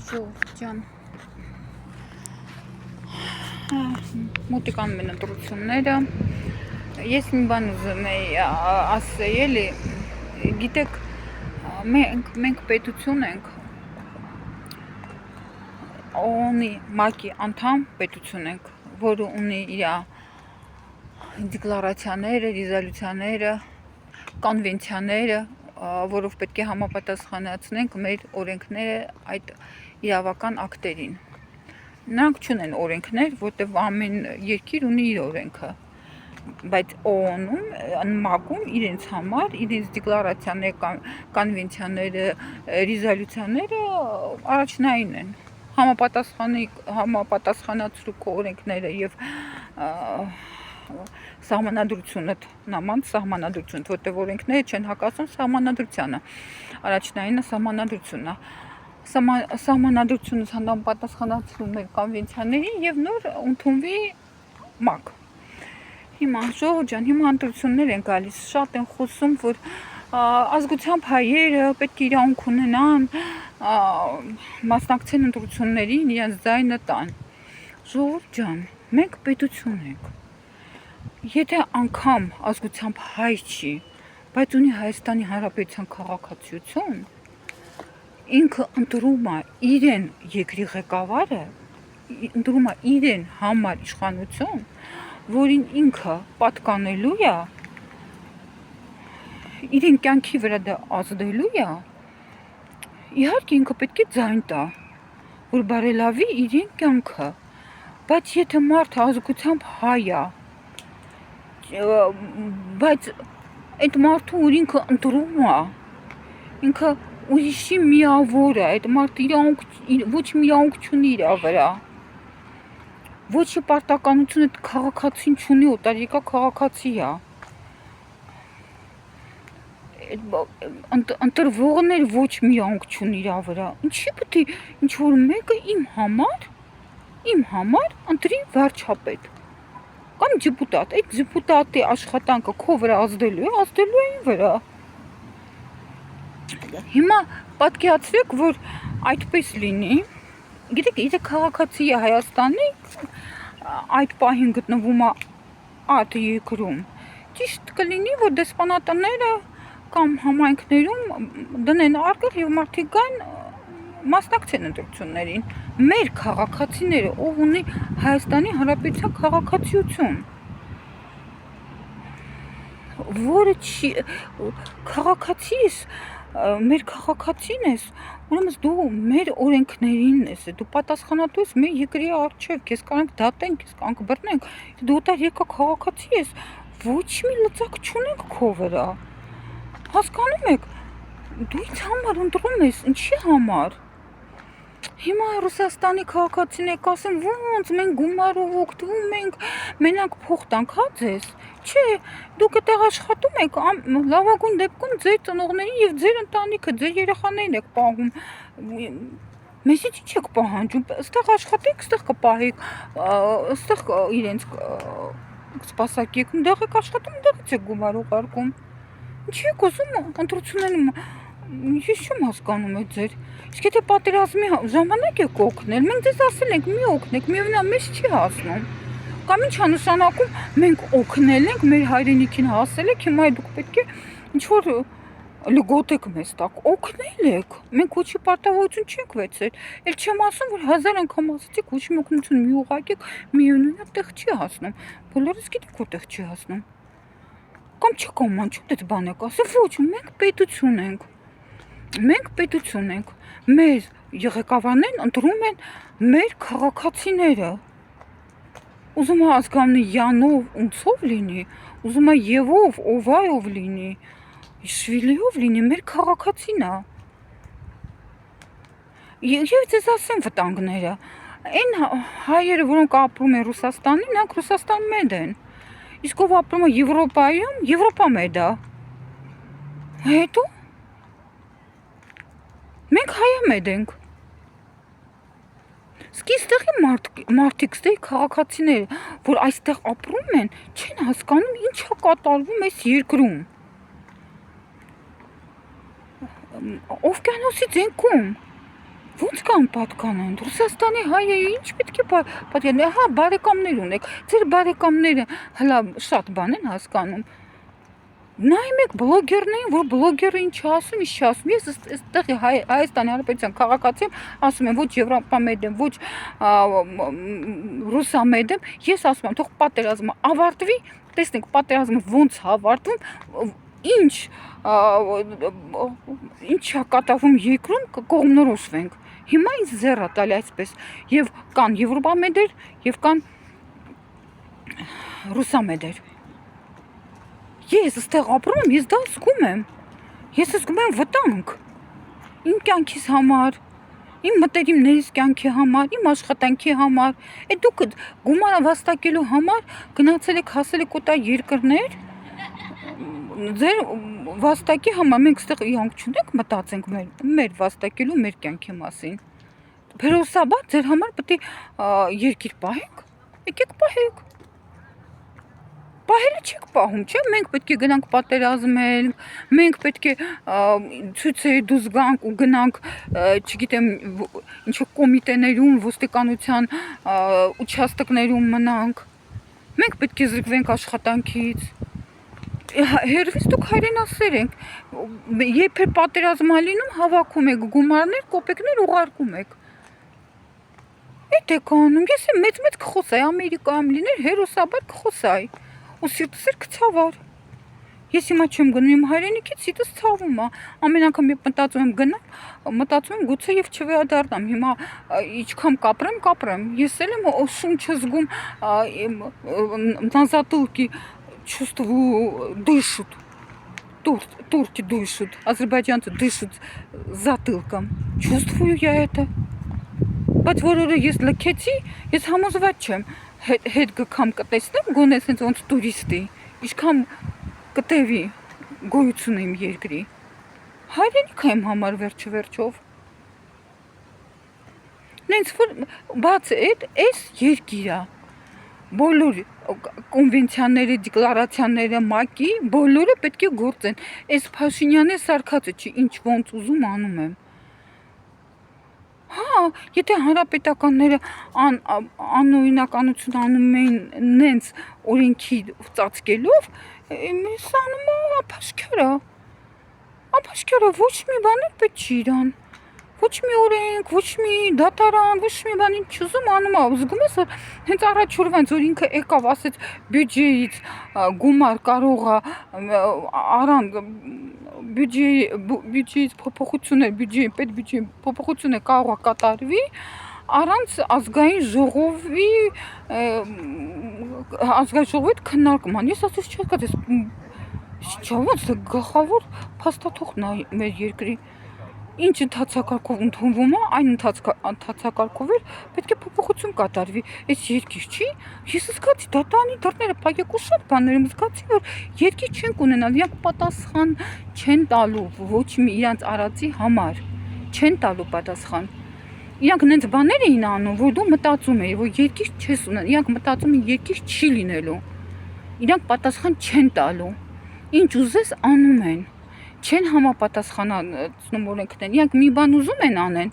Ջան մոտիկանում են ընտրությունները ես մի բան ուզում եի ասել գիտեք մենք պետություն ենք ունի ՄԱԿ-ի անդամ պետություն ենք որը ունի իր դեկլարացիաները, ռեզոլյուցիաները, կոնվենցիաները, որով պետք է համապատասխանեցնենք մեր օրենքները այդ իրավական ակտերին։ Նրանք չունեն օրենքներ, որտեղ ամեն երկիր ունի իր օրենքը, բայց ՕՕՆ-ում, ՄԱԿ-ում իրենց համար, իրենց դեկլարացիաները, կոնվենցիաները, ռեզոլյուցիաները առաջնային են։ Համապատասխանեցրու քո օրենքները եւ սահմանադրությունը նման սահմանադրություն, որտեղ օրենքները չեն հակասում սահմանադրությանը, առաջնայինը սահմանադրությունն է։ Սահմանադրությունը համապատասխանեցնում է կոնվենցիաներին եւ նոր ընդունվի ՄԱԿ։ Հիմա ժողովուրդ ջան, հիմա ընտրություններ են գալիս, շատ են խոսում, որ ազգությամբ հայերը պետք է իրավունք ունենան մասնակցեն ընտրություններին, իրենց ձայնը տան։ Ժողովուրդ ջան, մենք պետություն ենք։ Եթե անգամ ազգությամբ հայ չի, բայց ունի Հայաստանի Հանրապետության քաղաքացիություն, ինքը ընտրում է իրեն երկրի ղեկավարը, ընտրում է իրեն համար իշխանություն, որին ինքը պատկանելու է, իրեն կյանքի վրա դա ազդելու է, իհարկե ինքը պետք է ձայն տա, որ բարելավի իրեն կյանքը, բայց եթե մարդը ազգությամբ հայ է, բայց այդ մարդու որ ինքը ընտրում է, ինքը ուրիշի միավոր է, այդ մարդը ոչ մի իրավունք չունի իր վրա, ոչ պարտականություն այդ քաղաքացին չունի, օտարերկրյա քաղաքացի է, ընտրվողն էլ ոչ մի իրավունք չունի իր վրա, ինչի պետք է ինչ-որ մեկը իմ համար ընտրի վարչապետ կամ դեպուտատ, այդ դեպուտատի աշխատանքը քո վրա ազդելու է իր վրա։ Հիմա պատկերացրեք, որ այդպես լինի, գիտեք, եթե քաղաքացի է Հայաստանի, այդ պահին գտնվում է այդ երկրում, ճիշտ կլինի, որ դեսպանատները կամ համայնքներում դնեն արկղ եւ մարդիկ գան մասնակցեն ընտրություններին։ Մեր քաղաքացիները, ով ունի Հայաստանի Հանրապետության քաղաքացիություն, որը չի քաղաքացի ես, մեր քաղաքացին ես, ուրեմն դու մեր օրենքներին ես, դու պատասխանատու ես մեր երկրի առջև, քեզ կանք դատեն, քեզ կանք բռնենք, դու օտարերկրյա քաղաքացի ես, ոչ մի լծակ չունենք քո վրա։ Հասկանում եք, դու ինձ համար ընտրում ես, ինչի համար։ Հիմա Ռուսաստանի քաղաքացիները կասեն, ոնց մենք գումարով օգտվում ենք, մենակ փող տանք հա ձեզ։ Չէ, դուք այդտեղ աշխատում եք, լավագույն դեպքում ձեր ծնողներին եւ ձեր ընտանիքը, ձեր երեխաներին եք պահում։ Մեզից ինչ եք պահանջում, այստեղ աշխատեք, այստեղ կպահեք, այստեղ իրենց սպասարկեք, դեղ եք աշխատում, դեղից եք գումար ուղարկում։ Ինչի եք ուզում ընտրություններում, ես չեմ հասկանում այդ ձեր։ Իսկ եթե պատերազմի ժամանակ եք օգնել, մենք ձեզ ասել ենք մի օգնեք, միևնույն մեզ չի հասնում։ Կամ ինչ նշանակում մենք օգնել ենք, մեր հայրենիքին հասել եք, հիմա դուք պետք է ինչ-որ լգոտեք մեզ տակ, օգնել եք, մենք ոչ մի պարտավորություն չենք վերցրել, էլ չեմ ասում, որ 1000 անգամ ասացիք, ոչ մի օգնություն մի ուղարկեք, միևնույն տեղ չի հասնում, բոլորս գիտենք որտեղ չի հասնում, կամ չկամանչում դες բան եք ասել, ոչ, մենք պետություն ենք, մեր ղեկավարներն ընտրում են մեր քաղաքացիները, ուզում է ազգանունը Յանով, ունցով լինի, ուզում է Եվով, Օվայով լինի, Շվիլիով լինի, մեր քաղաքացին է։ Եվ ձեզ ասեմ վտանգները, այն հայերը, որոնք ապրում են Ռուսաստանի, նրանք Ռուսաստան մեծ են, իսկ ով ապրում է Եվրոպայում, Եվրոպա մեծ է։ Հետո մենք հայամետ ենք։ Ստեղի մարդիկ, ստեղի քաղաքացիները, որ այստեղ ապրում են, չեն հասկանում ինչ է կատարվում այս երկրում։ Օվկիանոսի ձենքում, ոնց կան պատկանան։ Ռուսաստանի հայերը ինչ պետք է պատկանան։ Հա, բարեկամներ ունեք։ Ձեր բարեկամները հլա շատ բան են հասկանում։ Նայում եք բլոգերներին, որ բլոգերը ինչ ասում, ինչ չասում։ Ես այստեղ Հայաստանի Հանրապետության քաղաքացի եմ, ասում եմ ոչ Եվրոպամեդ եմ, ոչ ռուսամեդ եմ։ Ես ասում եմ, թող պատերազմը ավարտվի, տեսնենք պատերազմը ոնց ավարտվում, ինչա կատարվում երկրում, կողմնորոշվենք։ Հիմա ինձ ձեռա տալի այսպես, եւ կան Եվրոպամեդեր, եւ կան ռուսամեդեր։ Ես այստեղ ապրում եմ, ես դա զգում եմ։ Ես զգում եմ վտանգ։ Իմ կյանքիս համար, իմ մտերիմներիս կյանքի համար, իմ աշխատանքի համար։ Դուք գումարը վաստակելու համար գնացել եք, հասել եք օտար երկրներ, ձեր վաստակի համար մենք այստեղ իրանք չունենք, մտածենք մեր վաստակելու, մեր կյանքի մասին։ Բերոսաբար ձեր համար պետք է երկիր պահենք, եկեք պահենք։ Պահելը չեք պահում, չէ՞, մենք պետք է գնանք պատերազմել, մենք պետք է ցույցերի դուրս գանք ու գնանք, չգիտեմ, ինչ կոմիտեներում, ոստիկանության участокներում մնանք։ Մենք պետք է զրկվենք աշխատանքից։ Հերվից դուք հայրենասեր ենք, երբ է պատերազմ լինում, հավաքում եք գումարներ, կոպեկներ ուղարկում եք։ Էդ է կանում, ես մեծ կխոսայի, Ամերիկայում լիներ, հերոսաբար կխոսայի, ու սիրտս կցավար։ Ես հիմա չեմ գնում իմ հայրենիքից, սիրտս ցավում է, ամեն անգամ երբ մտածում եմ գնալ, մտածում եմ գուցե եւ չվերադառնամ, հիմա ինչքան կապրեմ, ես էլ եմ շունչը згում на затылке чувствую, дышат, турки дышат, азербайджанцы дышат затылком. Чувствую я это. Բայց որ օրը ես լքեցի, ես համոզված չեմ, հետ գամ կտեսնեմ, գոնե սենց ոնց տուրիստի, ինչքան կտևի գոյությունը իմ երկրի։ Հայրենիք եմ համար վերջով։ Նենց որ բաց էս երկիրա, բոլոր կոնվենցիաները, դեկլարացիաները ՄԱԿ-ի, բոլորը պետք է գործեն։ Այս Փաշինյանի սարքածը չի, ինչ ոնց ուզում անում եմ։ Հա, եթե հանրապետականները անօրինականություն անում էին նենց օրենքի ծածկելով, ես անում եմ ապաշքյարա, ոչ մի բան էլ պետք չի իրան, ոչ մի օրենք, ոչ մի դատարան, ոչ մի բան ինչ ուզում անում է, զգում ես, որ հենց առաջ օրվա ինձ որ ինքը եկավ, ասեց բյուջեից գումար կարող է արան բյուջեից փոփոխություններ, պետբյուջեի փոփոխություններ կարող է կատարվի առանց ազգային ժողովի քննարկման։ Ես ասես չհասկացես, ոնց է գլխավոր փաստաթուղթն է մեր երկրի։ Ինչ ընթացակարգով ընդունվում է, այն ընթացակարգով էլ պետք է փոփոխություն կատարվի։ Այս երկիր չի։ Ես զգացի դատարանի դռները փակեք ու շատ բաներ եմ զգացի, որ երկիր չենք ունենալ, իրանք պատասխան չեն տալու ոչ մի իրանց արածի համար, չեն տալու պատասխան։ Իրանք նենց բաներ էին անում, որ դու մտածում ես, որ երկիր չես ունենալ, իրանք մտածում են երկիր չի լինելու։ Իրանք պատասխան չեն տալու։ Ինչ ուզես անում են։ Չեն համապատասխանացնում օրենքներին, իրանք մի բան ուզում են անեն,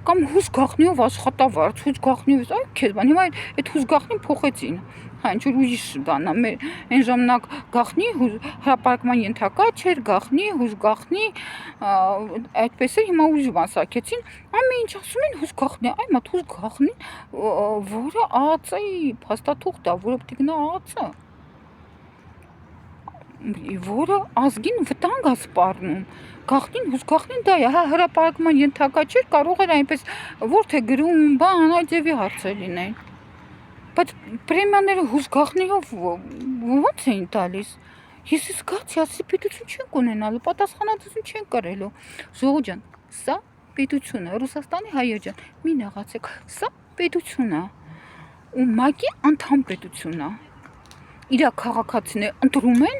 կամ հուս գախնիով աշխատավարձ, հուս գախնիով, այ քեզ բան, հիմա այդ հուս գախնին փոխեցին, հա ինչ որ ուրիշ բան է, մեր այն ժամանակ գախնի հրապարակման ենթակա չէր, գախնի, հուս գախնի, այդպես է, հիմա ուրիշ բան սարքեցին, ամեն ինչ ասում են հուս գախնի, այ մատ հուս գախնին, որը ԱԱՑ-ի փաստաթուղթ է, որը պետք է գնա ԱԱՑ, որը ազգին վտանգ է սպառնում, գախնին դա է, հա հրապարակման ենթակա չէր, կարող էր այնպես որ թե գրում բան, այդ ձևի հարցեր լինեն, բայց պրեմիաները հուս գախնիով ոնց էին տալիս, ես զգացի, ասի պետություն չենք ունենալու, պատասխանատվություն չենք կրելու, Ժողովուրդ ջան, սա պետություն է, Ռուսաստանի հայեր ջան, մի նեղացեք, սա պետություն է, ու ՄԱԿ-ի անդամ պետություն է, իրա քաղաքացիները ընտրում են,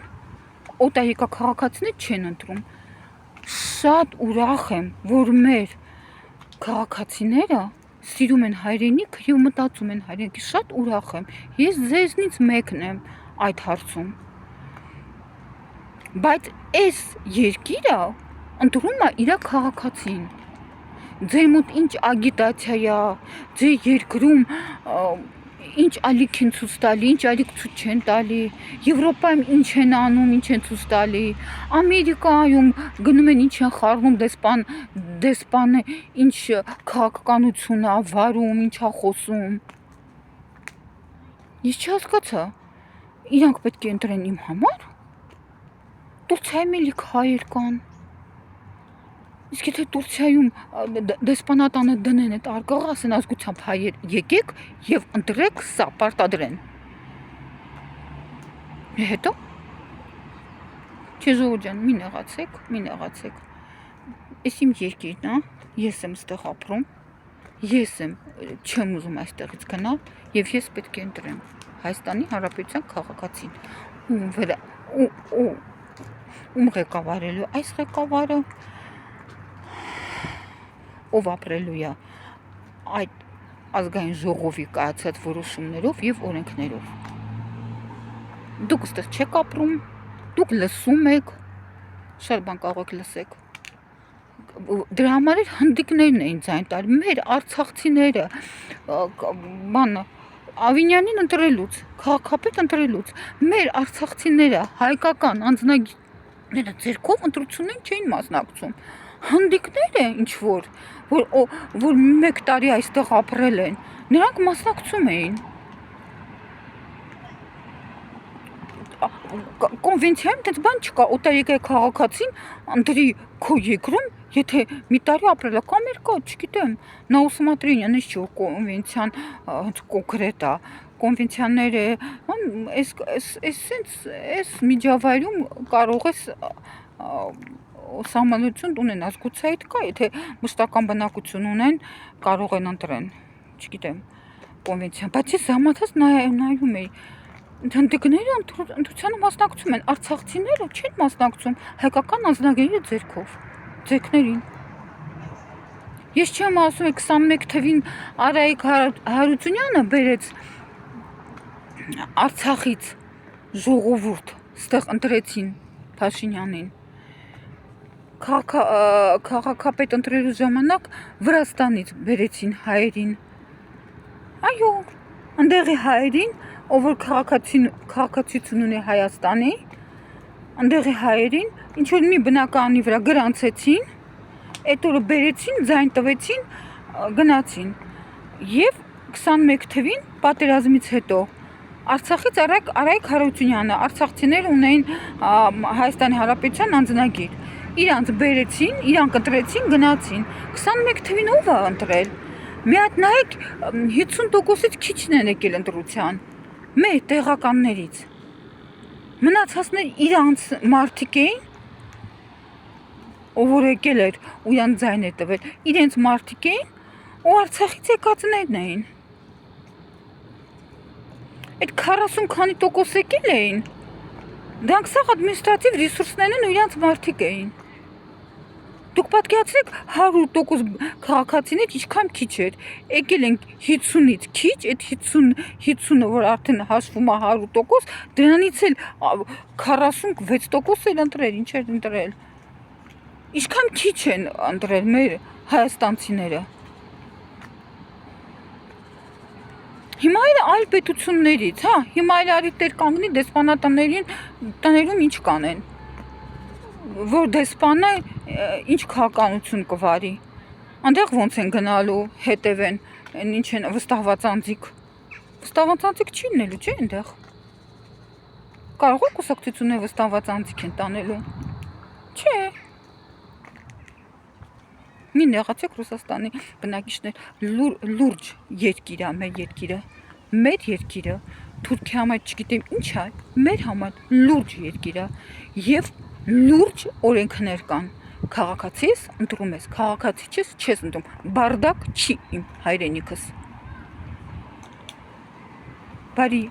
օտարերկրյա քաղաքացիներ չեն ընտրում։ Շատ ուրախ եմ, որ մեր քաղաքացիները սիրում են հայրենիքը եւ մտածում են հայրենիքի, շատ ուրախ եմ։ Ես ձեզնից մեկն եմ այդ հարցում։ Բայց այս երկիրը ընտրում է իր քաղաքացին։ ձեր մոտ ինչ ագիտացիա է, ձեր երկրում ինչ ալիք են ցույց տալի, ինչ ալիք ցույց չեն տալի, Եվրոպայում ինչ են անում, ինչ են ցույց տալի, Ամերիկայում գնում են ինչ են խառնում դեսպանը ինչ քաղաքականություն է վարում, ինչ է խոսում։ Ես չհասկացա, իրանք պետք է ընտրեն իմ համար։ Տուրքիայում էլի հայեր կան։ Իսկ եթե Տուրքիայում դեսպանատանը դնեն այդ արկղը, ասեն ազգությամբ հայեր եկեք եւ ընտրեք սա, պարտադրեն։ Հետո Չեզոհ ջան, մի նեղացեք։ Էս իմ երկիրն է, ես եմ ստեղ ապրում, ես չեմ ուզում այստեղից գնալ եւ ես պետք է ընտրեմ Հայաստանի Հանրապետության քաղաքացին։ Ում ղեկավարելու այս ղեկավարը ով ապրելու է այդ ազգային ժողովի կայացած որոշումներով եւ օրենքներով։ Դուք այստեղ չեք ապրում, դուք լսում եք, շատ բան կարող եք լսեք։ Դրա համար էլ հնդիկներն էին ձայն տալի, մեր արցախցիները, Ավինյանին ընտրելուց, քաղաքապետ ընտրելուց, մեր արցախցիները, հայկական անձնագիտները ձերքով ընտրություններին չէին մասնակցում։ Հնդիկները ինչ որ 1 տարի այստեղ ապրել են, նրանք մասնակցում էին։ Կոնվենցիայում դες բան չկա, օտարերկրյա քաղաքացին ընտրի քո երկրում, եթե մի տարի ապրել է, կամ երկու, չգիտեմ, на усмотрение, չի կոնվենցիան կոնկրետ է, կոնվենցիաները, այս միջավայրում կարող ես սահմանություն ունենաս, գուցե այդ կա, եթե մշտական բնակություն ունեն, կարող են ընտրեն, չգիտեմ, կոնվենցիան, բայց ես զամաթած նայում էի, հնդիկները ընտրությանը մասնակցում են, արցախցիները չեն մասնակցում, հայկական անձնագետի ձեռքներին։ Ես չեմ ասում 21 թվին Արայիկ Հարությունյանը բերեց Արցախից ժողովուրդ, ստեղ ընտրեցին Փաշինյանին։ Քաղաքապետ ընտրելու ժամանակ Վրաստանից բերեցին հայերին։ Այո, ընդեղի հայերին, ով որ քաղաքացիություն ունի Հայաստանի, ընդեղի հայերին, ինչ որ մի բնականի վրա գրանցեցին, այդ օրը բերեցին, ձայն տվեցին, գնացին։ Եվ 21 թվին պատերազմից հետո Արցախից Արայիկ Հարությունյանը, արցախցիներ ունեին Հայաստանի Հանրապետության անձնագիր։ Իրանց բերեցին, իրանք ընտրեցին, գնացին։ 21 թվին ով է ընտրել։ Մի հատ նայեք 50%-ից քիչն են եկել ընտրության։ Մեր տեղականներից։ Մնացածներ իրանց մարդիկ էին, ով որ եկել էր ու իրանց ձայն է տվել, իրենց մարդիկ էին, ու Արցախից եկածներն էին։ Այդ 40 քանի տոկոս եկել էին, դրանք սաղ ադմինիստրատիվ ռեսուրսներն են ու իրանց մարդիկ էին։ Դուք պատկերացրեք 100% քաղաքացիներ ինչքան քիչ էր, եկել են 50-ից քիչ, այդ 50-ը որ արդեն հաշվում է 100%, դրանից էլ 46% էլ ընտրել, ինչ էր ընտրել։ Ինչքան քիչ են ընտրել մեր հայաստանցիները։ Հիմա էլ այլ պետություններից, հա, հիմա էլ արի տեր կանգնի դեսպանատներում ինչ կանեն, որ դեսպանը ինչ քաղաքականություն կվարի, այնտեղ ոնց են գնալու, հետևեն, ինչ են վստահված անձիկ չի լինելու, չէ՞ այնտեղ։ Կարող է կուսակցությունները վստահված անձիկ են տանելու։ Չէ։ Մի նեղացեք Ռուսաստանի բնակիչներ, լուրջ երկիր է մեր երկիրը, Թուրքիա համար չգիտեմ ինչ է, մեր համար լուրջ երկիր է եւ լուրջ օրենքներ կան։ Քաղաքացի ես, ընտրում ես, քաղաքացի չես ընտրում, բարդակ չի իմ հայրենիքս։ Բարի